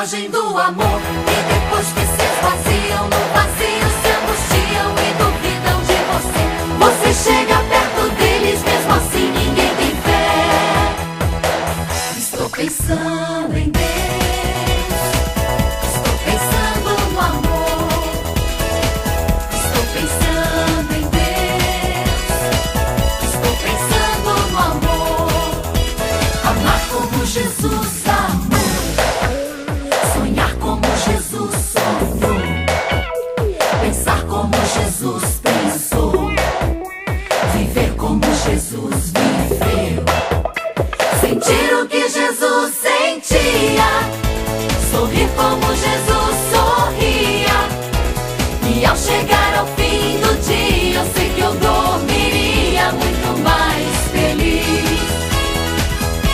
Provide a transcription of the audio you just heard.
fogem do amor e depois que se esvaziam no vazio se angustiam e duvidam de você. Você chega perto deles, mesmo assim ninguém tem fé. Estou pensando em Deus, estou pensando no amor, estou pensando em Deus, estou pensando no amor. Amar como Jesus amou, sonhar como Jesus sonhou, pensar como Jesus pensou, viver como Jesus viveu, sentir o que Jesus sentia, sorrir como Jesus